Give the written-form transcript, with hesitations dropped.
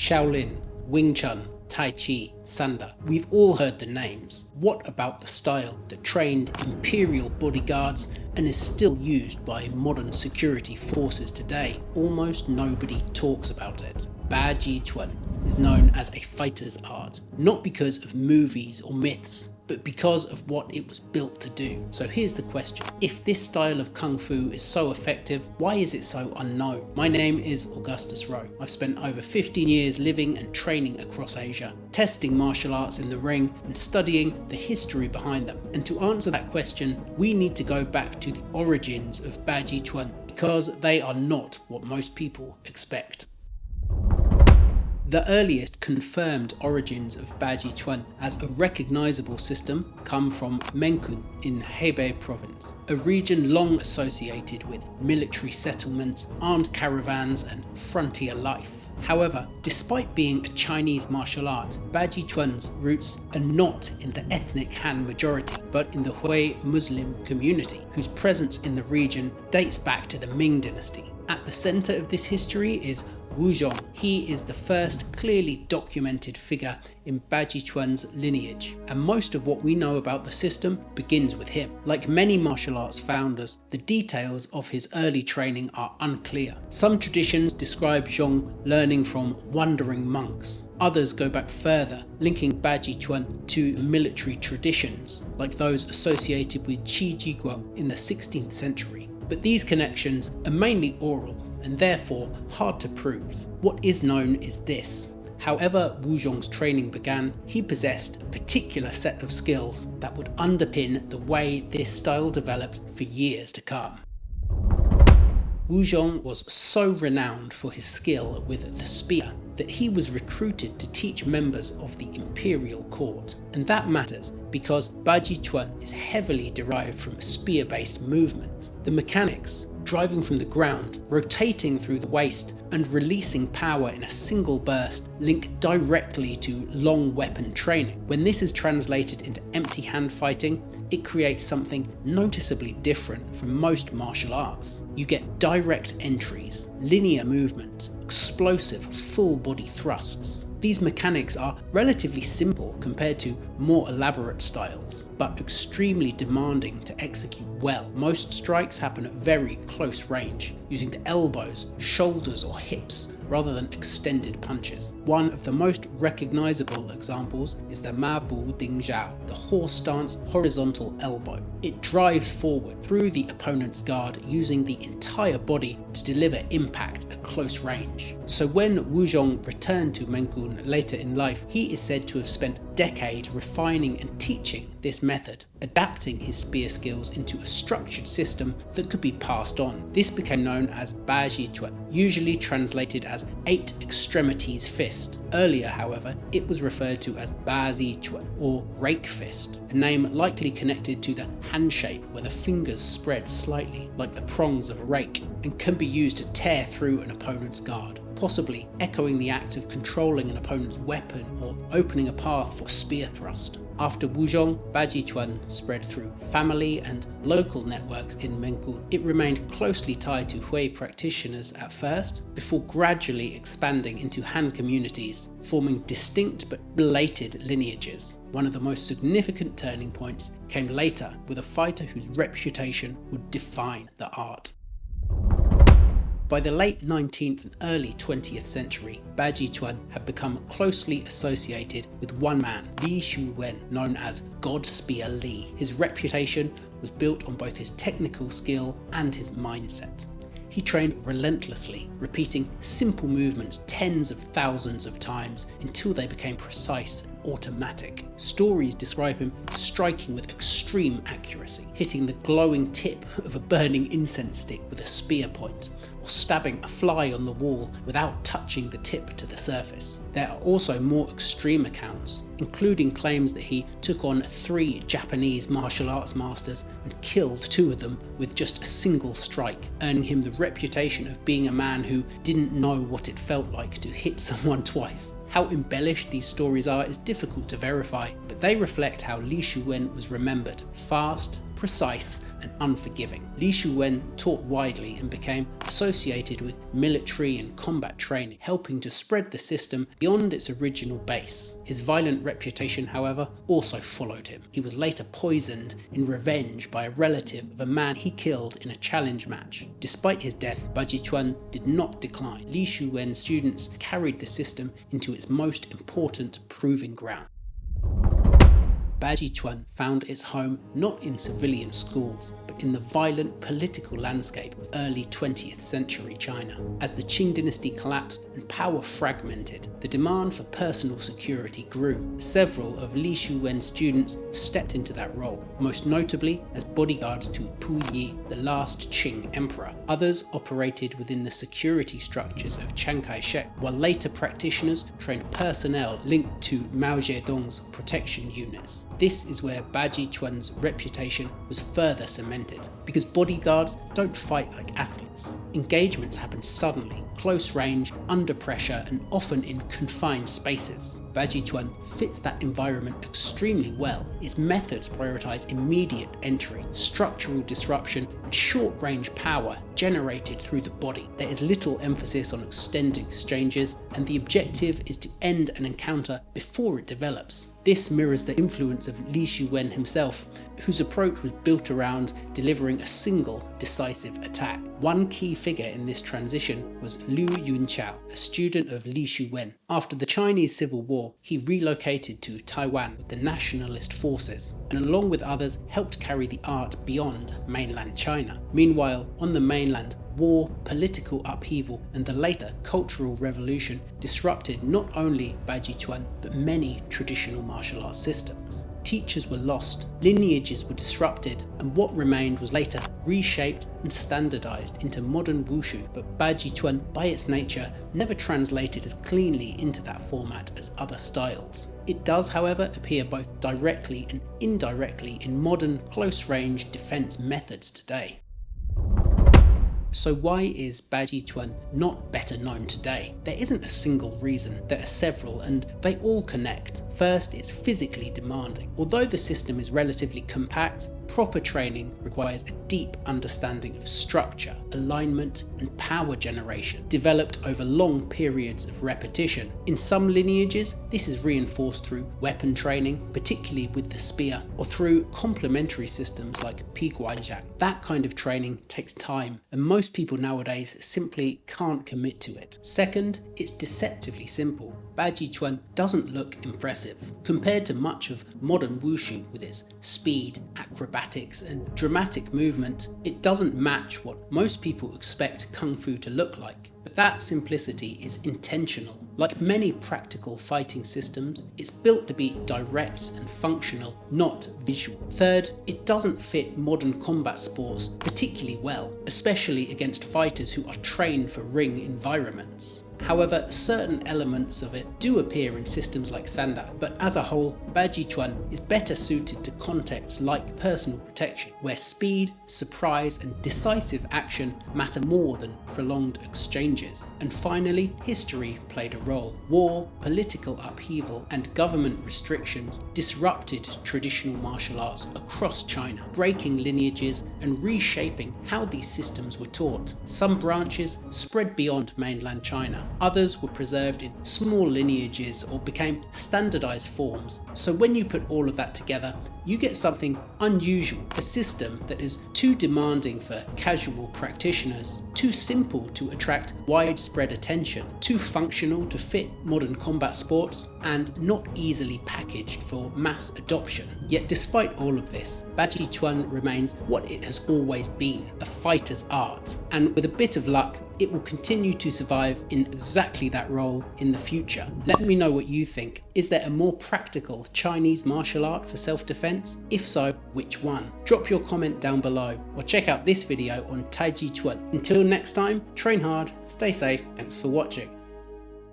Shaolin, Wing Chun, Tai Chi, Sanda. We've all heard the names. What about the style that trained Imperial Bodyguards and is still used by modern security forces today? Almost nobody talks about it. Bajiquan is known as a fighter's art, not because of movies or myths, but because of what it was built to do. So here's the question. If this style of Kung Fu is so effective, why is it so unknown? My name is Augustus Rowe. I've spent over 15 years living and training across Asia, testing martial arts in the ring and studying the history behind them. And to answer that question, we need to go back to the origins of Bajiquan, because they are not what most people expect. The earliest confirmed origins of Bajiquan as a recognizable system come from Mengcun in Hebei province, a region long associated with military settlements, armed caravans and frontier life. However, despite being a Chinese martial art, Bajiquan's roots are not in the ethnic Han majority, but in the Hui Muslim community, whose presence in the region dates back to the Ming dynasty. At the center of this history is Wu Zhong. He is the first clearly documented figure in Bajiquan's lineage, and most of what we know about the system begins with him. Like many martial arts founders, the details of his early training are unclear. Some traditions describe Zhong learning from wandering monks. Others go back further, linking Bajiquan to military traditions, like those associated with Bajiquan in the 16th century. But these connections are mainly oral and therefore hard to prove. What is known is this. However Wu Zhong's training began, he possessed a particular set of skills that would underpin the way this style developed for years to come. Wu Zhong was so renowned for his skill with the spear that he was recruited to teach members of the imperial court. And that matters because Bajiquan is heavily derived from spear-based movement. The mechanics, driving from the ground, rotating through the waist, and releasing power in a single burst, link directly to long weapon training. When this is translated into empty hand fighting, it creates something noticeably different from most martial arts. You get direct entries, linear movement, explosive full body thrusts. These mechanics are relatively simple compared to more elaborate styles, but extremely demanding to execute well. Most strikes happen at very close range, using the elbows, shoulders or hips rather than extended punches. One of the most recognizable examples is the Ma Bu Ding Zhao, the horse stance horizontal elbow. It drives forward through the opponent's guard using the entire body to deliver impact at close range. So when Wu Zhong returned to Mengcun later in life, he is said to have spent decades refining and teaching this method, adapting his spear skills into a structured system that could be passed on. This became known as Bajiquan, usually translated as 8 extremities fist. Earlier, however, it was referred to as Bajiquan or rake fist, a name likely connected to the hand shape where the fingers spread slightly like the prongs of a rake and can be used to tear through an opponent's guard, possibly echoing the act of controlling an opponent's weapon or opening a path for a spear thrust. After Wu Zhong, Bajiquan spread through family and local networks in Mengcun. It remained closely tied to Hui practitioners at first, before gradually expanding into Han communities, forming distinct but related lineages. One of the most significant turning points came later with a fighter whose reputation would define the art. By the late 19th and early 20th century, Bajiquan had become closely associated with one man, Li Shu Wen, known as God Spear Li. His reputation was built on both his technical skill and his mindset. He trained relentlessly, repeating simple movements tens of thousands of times until they became precise and automatic. Stories describe him striking with extreme accuracy, hitting the glowing tip of a burning incense stick with a spear point, or stabbing a fly on the wall without touching the tip to the surface. There are also more extreme accounts, including claims that he took on 3 Japanese martial arts masters and killed 2 of them with just a single strike, earning him the reputation of being a man who didn't know what it felt like to hit someone twice. How embellished these stories are is difficult to verify, but they reflect how Li Shu Wen was remembered: fast, precise, and unforgiving. Li Shu Wen taught widely and became associated with military and combat training, helping to spread the system beyond its original base. His violent reputation, however, also followed him. He was later poisoned in revenge by a relative of a man he killed in a challenge match. Despite his death, Bajiquan did not decline. Li Shu Wen's students carried the system into its most important proving ground. Bajiquan found its home not in civilian schools, but in the violent political landscape of early 20th century China. As the Qing dynasty collapsed and power fragmented, the demand for personal security grew. Several of Li Shu Wen's students stepped into that role, most notably as bodyguards to Pu Yi, the last Qing emperor. Others operated within the security structures of Chiang Kai-shek, while later practitioners trained personnel linked to Mao Zedong's protection units. This is where Bajiquan's reputation was further cemented, because bodyguards don't fight like athletes. Engagements happen suddenly, close range, under pressure, and often in confined spaces. Bajiquan fits that environment extremely well. Its methods prioritize immediate entry, structural disruption, and short-range power generated through the body. There is little emphasis on extended exchanges, and the objective is to end an encounter before it develops. This mirrors the influence of Li Shu Wen himself, whose approach was built around delivering a single, decisive attack. One key figure in this transition was Liu Yunqiao, a student of Li Shu Wen. After the Chinese Civil War, he relocated to Taiwan with the nationalist forces, and along with others helped carry the art beyond mainland China. Meanwhile, on the mainland, war, political upheaval, and the later Cultural Revolution disrupted not only Bajiquan, but many traditional martial arts systems. Teachers were lost, lineages were disrupted, and what remained was later reshaped and standardized into modern wushu, but Bajiquan, by its nature, never translated as cleanly into that format as other styles. It does, however, appear both directly and indirectly in modern close-range defense methods today. So why is Bajiquan not better known today? There isn't a single reason, there are several, and they all connect. First, it's physically demanding. Although the system is relatively compact, proper training requires a deep understanding of structure, alignment, and power generation, developed over long periods of repetition. In some lineages, this is reinforced through weapon training, particularly with the spear, or through complementary systems like Bajiquan. That kind of training takes time, and most people nowadays simply can't commit to it. Second, it's deceptively simple. Bajiquan doesn't look impressive. Compared to much of modern wushu with its speed, acrobatics, and dramatic movement, it doesn't match what most people expect Kung Fu to look like. But that simplicity is intentional. Like many practical fighting systems, it's built to be direct and functional, not visual. Third, it doesn't fit modern combat sports particularly well, especially against fighters who are trained for ring environments. However, certain elements of it do appear in systems like Sanda, but as a whole, Bajiquan is better suited to contexts like personal protection, where speed, surprise, and decisive action matter more than prolonged exchanges. And finally, history played a role. War, political upheaval, and government restrictions disrupted traditional martial arts across China, breaking lineages and reshaping how these systems were taught. Some branches spread beyond mainland China. Others were preserved in small lineages or became standardized forms. So when you put all of that together, you get something unusual, a system that is too demanding for casual practitioners, too simple to attract widespread attention, too functional to fit modern combat sports, and not easily packaged for mass adoption. Yet despite all of this, Bajiquan remains what it has always been, a fighter's art, and with a bit of luck, it will continue to survive in exactly that role in the future. Let me know what you think. Is there a more practical Chinese martial art for self-defense? If so, which one? Drop your comment down below, or check out this video on Bajiquan. Until next time, train hard, stay safe, thanks for watching.